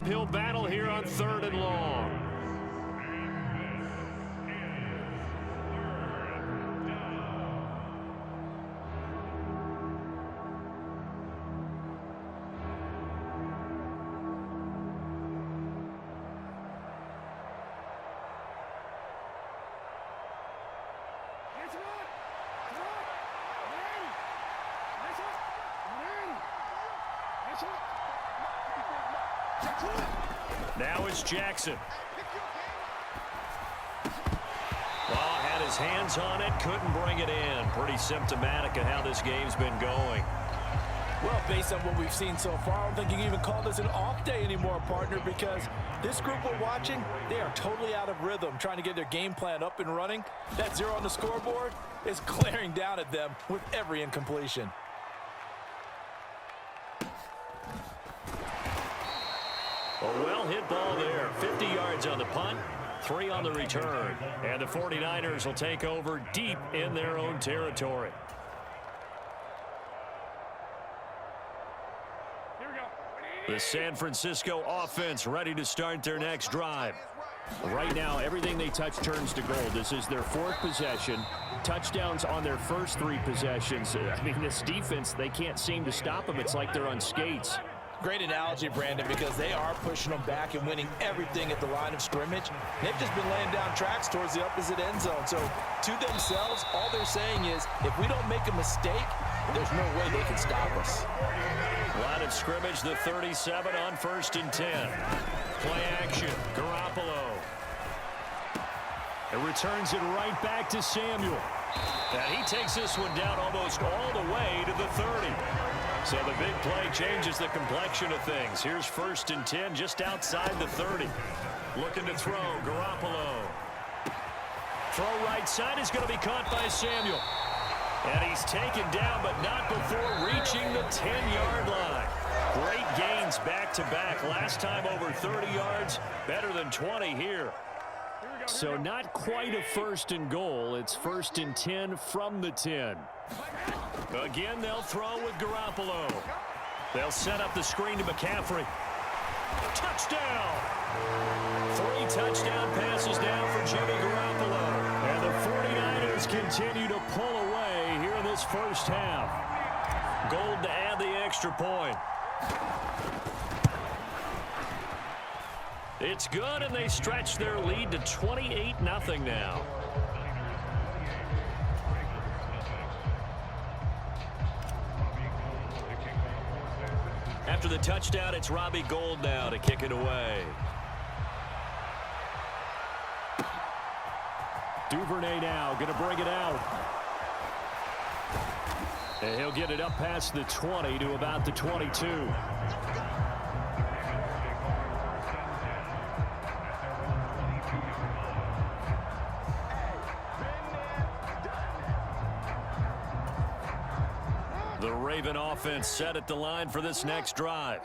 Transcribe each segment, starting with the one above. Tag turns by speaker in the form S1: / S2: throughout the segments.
S1: uphill battle here on 3rd and long. Now it's Jackson. Well, had his hands on it, couldn't bring it in. Pretty symptomatic of how this game's been going.
S2: Well, based on what we've seen so far, I don't think you can even call this an off day anymore, partner, because this group we're watching, they are totally out of rhythm, trying to get their game plan up and running. That 0 on the scoreboard is glaring down at them with every incompletion.
S1: A well-hit ball there. 50 yards on the punt, 3 on the return. And the 49ers will take over deep in their own territory. The San Francisco offense ready to start their next drive.
S3: Right now, everything they touch turns to gold. This is their 4th possession. Touchdowns on their first 3 possessions. I mean, this defense, they can't seem to stop them. It's like they're on skates.
S2: Great analogy, Brandon, because they are pushing them back and winning everything at the line of scrimmage. They've just been laying down tracks towards the opposite end zone. So to themselves, all they're saying is, if we don't make a mistake, there's no way they can stop us.
S1: Line of scrimmage, the 37 on 1st and 10. Play action, Garoppolo. It returns it right back to Samuel. And he takes this one down almost all the way to the 30. So the big play changes the complexion of things. Here's 1st and 10 just outside the 30. Looking to throw, Garoppolo. Throw right side is going to be caught by Samuel. And he's taken down, but not before reaching the 10-yard line. Great gains back-to-back. Last time over 30 yards, better than 20 here.
S3: So not quite a 1st and goal. It's 1st and 10 from the 10.
S1: Again, they'll throw with Garoppolo. They'll set up the screen to McCaffrey. Touchdown! 3 touchdown passes down for Jimmy Garoppolo. And the 49ers continue to pull away here in this first half. Gold to add the extra point. It's good, and they stretch their lead to 28-0 now. After the touchdown, it's Robbie Gould now to kick it away.
S3: Duvernay now going to bring it out.
S1: And he'll get it up past the 20 to about the 22. The Raven offense set at the line for this next drive.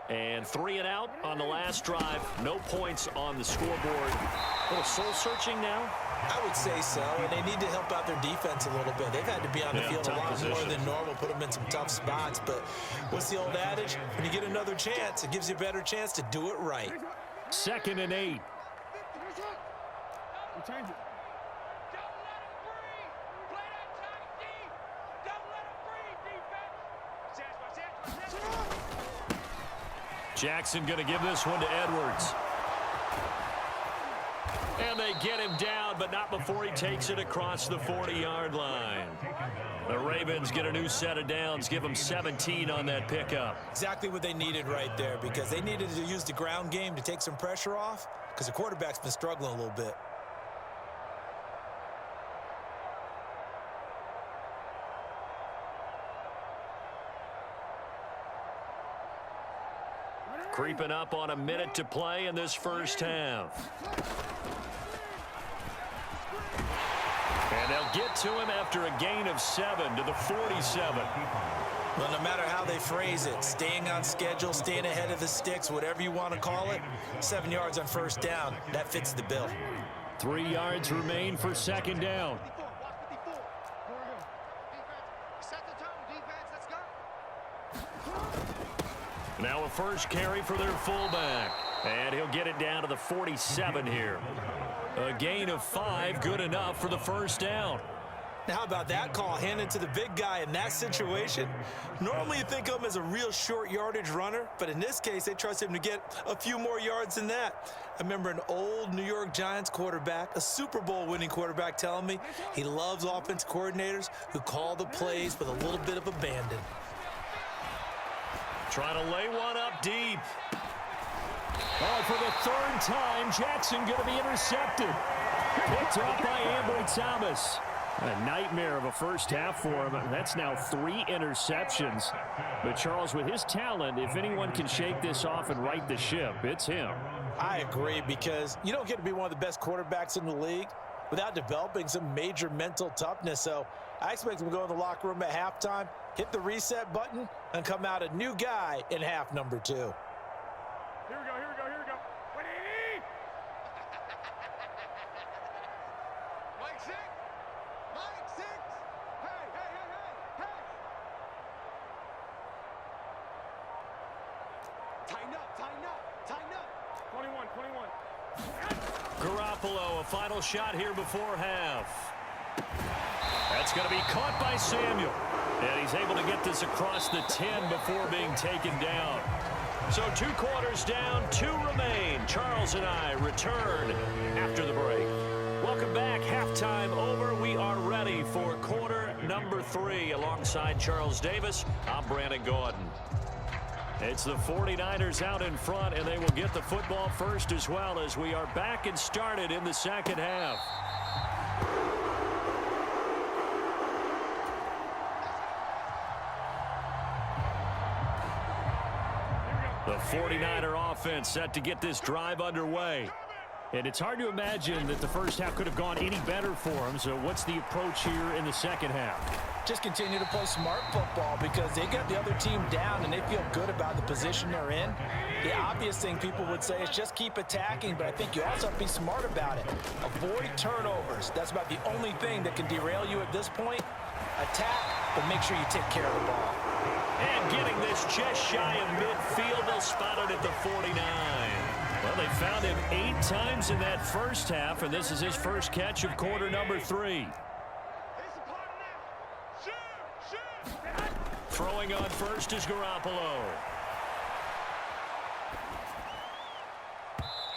S1: And 3 and out on the last drive. No points on the scoreboard. A little soul-searching now?
S2: I would say so, and they need to help out their defense a little bit. They've had to be on the field a lot more than normal, put them in some tough spots. But what's the old adage? When you get another chance, it gives you a better chance to do it right.
S1: 2nd and 8. Jackson going to give this one to Edwards. And they get him down, but not before he takes it across the 40-yard line. The Ravens get a new set of downs, give them 17 on that pickup.
S2: Exactly what they needed right there, because they needed to use the ground game to take some pressure off, because the quarterback's been struggling a little bit.
S1: Creeping up on a minute to play in this first half. And they'll get to him after a gain of 7 to the 47.
S2: Well, no matter how they phrase it, staying on schedule, staying ahead of the sticks, whatever you want to call it, 7 yards on first down, that fits the bill.
S1: 3 yards remain for 2nd down. Now a first carry for their fullback. And he'll get it down to the 47 here. A gain of 5, good enough for the first down.
S2: Now, how about that call handed to the big guy in that situation? Normally you think of him as a real short yardage runner, but in this case they trust him to get a few more yards than that. I remember an old New York Giants quarterback, a Super Bowl winning quarterback, telling me he loves offensive coordinators who call the plays with a little bit of abandon.
S1: Trying to lay one up deep. Oh, for the third time, Jackson going to be intercepted. Picked up by Ambry Thomas. A nightmare of a first half for him. That's now 3 interceptions. But Charles, with his talent, if anyone can shake this off and right the ship, it's him.
S2: I agree, because you don't get to be one of the best quarterbacks in the league without developing some major mental toughness. So I expect him to go in the locker room at halftime, hit the reset button, and come out a new guy in half number 2.
S4: Here we go, here we go, here we go. What do you need? Mike 6. Mike 6. Hey, hey, hey, hey, hey. Tighten up, tighten up, tighten up. 21, 21.
S1: Garoppolo, a final shot here before half. That's going to be caught by Samuel. And he's able to get this across the 10 before being taken down. So 2 quarters down, 2 remain. Charles and I return after the break. Welcome back. Halftime over. We are ready for quarter number 3. Alongside Charles Davis, I'm Brandon Gordon. It's the 49ers out in front, and they will get the football first as well, as we are back and started in the second half. The 49er offense set to get this drive underway. And it's hard to imagine that the first half could have gone any better for them. So what's the approach here in the second half?
S2: Just continue to play smart football, because they got the other team down and they feel good about the position they're in. The obvious thing people would say is just keep attacking, but I think you also have to be smart about it. Avoid turnovers. That's about the only thing that can derail you at this point. Attack, but make sure you take care of the ball.
S1: And getting this just shy of midfield, they'll spot it at the 49. Well, they found him 8 times in that first half, and this is his first catch of quarter number 3. Throwing on first is Garoppolo.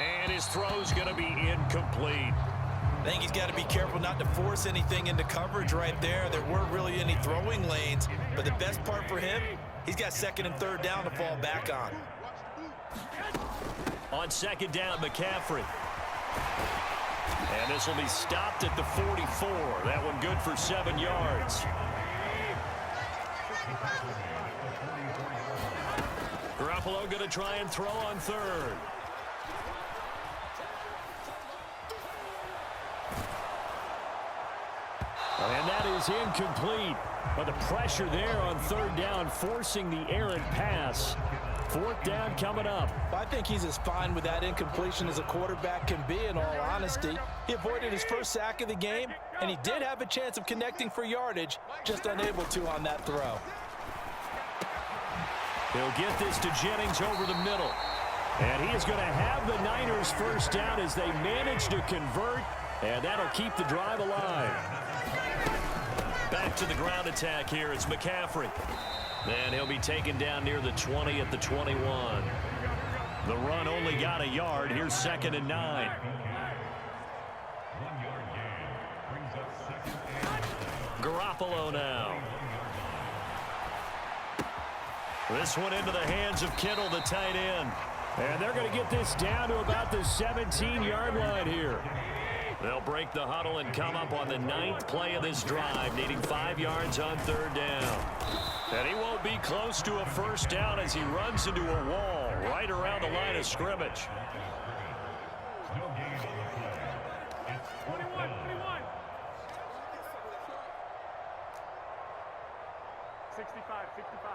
S1: And his throw's going to be incomplete.
S2: I think he's got to be careful not to force anything into coverage right there. There weren't really any throwing lanes, but the best part for him, he's got 2nd and 3rd down to fall back on.
S1: On 2nd down, McCaffrey. And this will be stopped at the 44. That one good for 7 yards. Garoppolo going to try and throw on 3rd. And that is incomplete. But the pressure there on 3rd down, forcing the errant pass. 4th down coming up.
S2: I think he's as fine with that incompletion as a quarterback can be, in all honesty. He avoided his first sack of the game, and he did have a chance of connecting for yardage, just unable to on that throw.
S1: He'll get this to Jennings over the middle. And he is going to have the Niners first down as they manage to convert, and that'll keep the drive alive. Back to the ground attack here. It's McCaffrey. And he'll be taken down near the 20 at the 21. The run only got a yard. Here's 2nd and 9. Garoppolo now. This one into the hands of Kittle, the tight end.
S3: And they're going to get this down to about the 17-yard line here.
S1: They'll break the huddle and come up on the 9th play of this drive, needing 5 yards on 3rd down. And he won't be close to a first down as he runs into a wall right around the line of scrimmage.
S4: 21, 65, 65.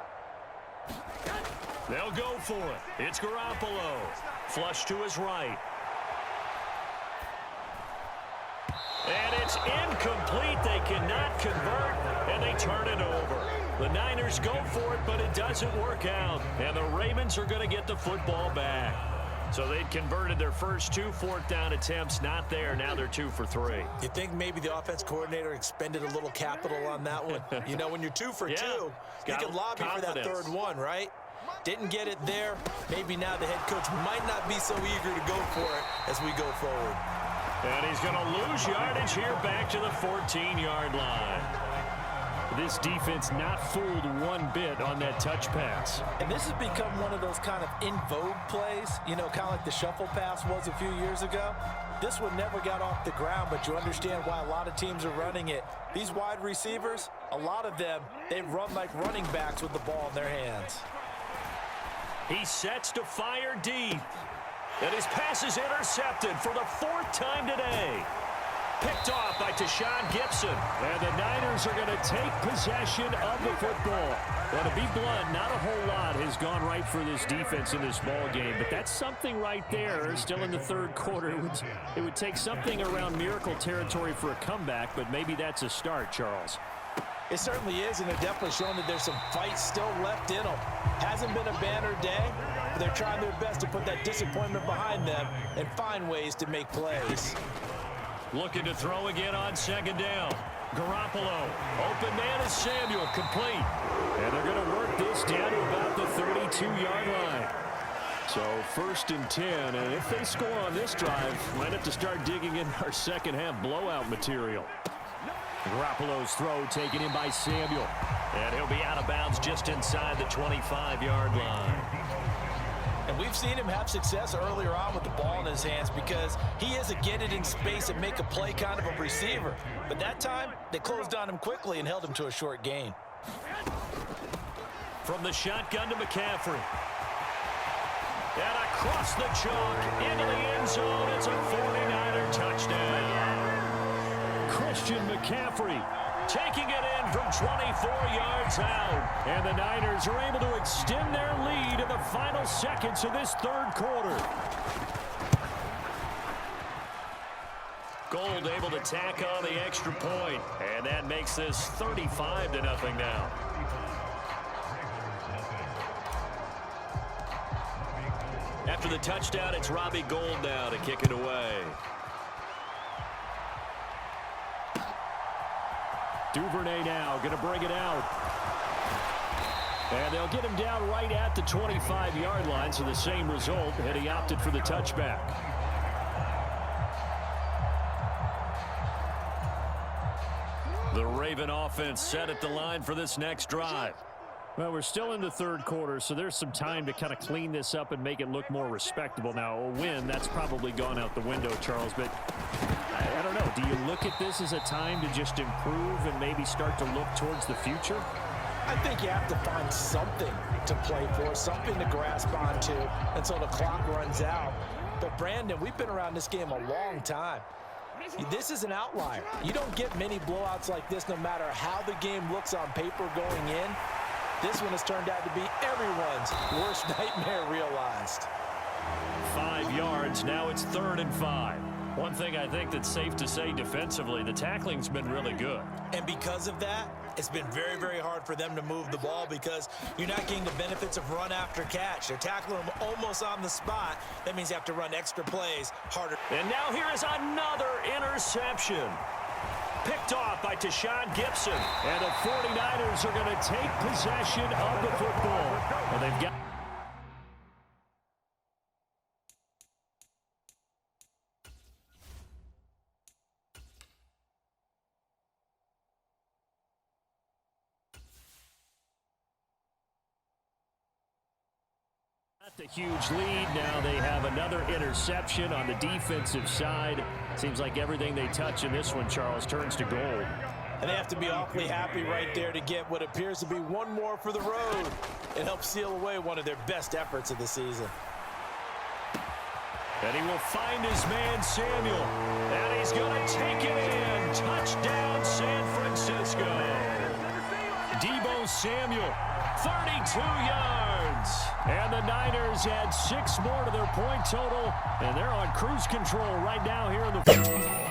S1: They'll go for it. It's Garoppolo. Flush to his right. And it's incomplete. They cannot convert, and they turn it over. The Niners go for it, but it doesn't work out. And the Ravens are going to get the football back. So they'd converted their first 2 fourth-down attempts. Not there. Now they're 2 for 3.
S2: You think maybe the offense coordinator expended a little capital on that one? You know, when you're 2 for 2, you can lobby for that third one, right? Didn't get it there. Maybe now the head coach might not be so eager to go for it as we go forward.
S1: And he's going to lose yardage here back to the 14-yard line.
S3: This defense not fooled one bit on that touch pass.
S2: And this has become one of those kind of in vogue plays, you know, kind of like the shuffle pass was a few years ago. This one never got off the ground, but you understand why a lot of teams are running it. These wide receivers, a lot of them, they run like running backs with the ball in their hands.
S1: He sets to fire deep. And his pass is intercepted for the 4th time today. Picked off by Tashaun Gibson.
S3: And the Niners are going to take possession of the football. Well, to be blunt, not a whole lot has gone right for this defense in this ball game, but that's something right there. Still in the third quarter. It would take something around miracle territory for a comeback, but maybe that's a start, Charles.
S2: It certainly is, and they're definitely showing that there's some fight still left in them. Hasn't been a banner day, but they're trying their best to put that disappointment behind them and find ways to make plays.
S1: Looking to throw again on 2nd down. Garoppolo. Open man is Samuel. Complete.
S3: And they're going to work this down to about the 32-yard line.
S1: So 1st and 10. And if they score on this drive, might have to start digging in our second half blowout material.
S3: Garoppolo's throw taken in by Samuel.
S1: And he'll be out of bounds just inside the 25-yard line.
S2: And we've seen him have success earlier on with the ball in his hands because he is a get it in space and make a play kind of a receiver. But that time, they closed on him quickly and held him to a short gain.
S1: From the shotgun to McCaffrey. And across the chalk into the end zone. It's a 49er touchdown.
S3: Christian McCaffrey
S1: taking it in from 24 yards out.
S3: And the Niners are able to extend their lead in the final seconds of this third quarter.
S1: Gold able to tack on the extra point. And that makes this 35-0 now. After the touchdown, it's Robbie Gould now to kick it away.
S3: Duvernay now going to bring it out. And they'll get him down right at the 25-yard line, so the same result, and he opted for the touchback.
S1: The Raven offense set at the line for this next drive.
S3: Well, we're still in the third quarter, so there's some time to kind of clean this up and make it look more respectable. Now, a win, that's probably gone out the window, Charles, but I don't know. Do you look at this as a time to just improve and maybe start to look towards the future?
S2: I think you have to find something to play for, something to grasp onto until the clock runs out. But, Brandon, we've been around this game a long time. This is an outlier. You don't get many blowouts like this no matter how the game looks on paper going in. This one has turned out to be everyone's worst nightmare realized.
S1: 5 yards. Now it's 3rd and 5. One thing I think that's safe to say defensively, the tackling's been really good.
S2: And because of that, it's been very, very hard for them to move the ball because you're not getting the benefits of run after catch. They're tackling them almost on the spot. That means you have to run extra plays harder.
S1: And now here is another interception. Picked off by Tashaun Gibson.
S3: And the 49ers are going to take possession of the football. And they've got... the huge lead. Now they have another interception on the defensive side. Seems like everything they touch in this one, Charles, turns to gold.
S2: And they have to be awfully happy right there to get what appears to be one more for the road. It helps seal away one of their best efforts of the season.
S1: And he will find his man Samuel. And he's going to take it in. Touchdown, San Francisco. Deebo Samuel, 32 yards. And the Niners add 6 more to their point total. And they're on cruise control right now here in the...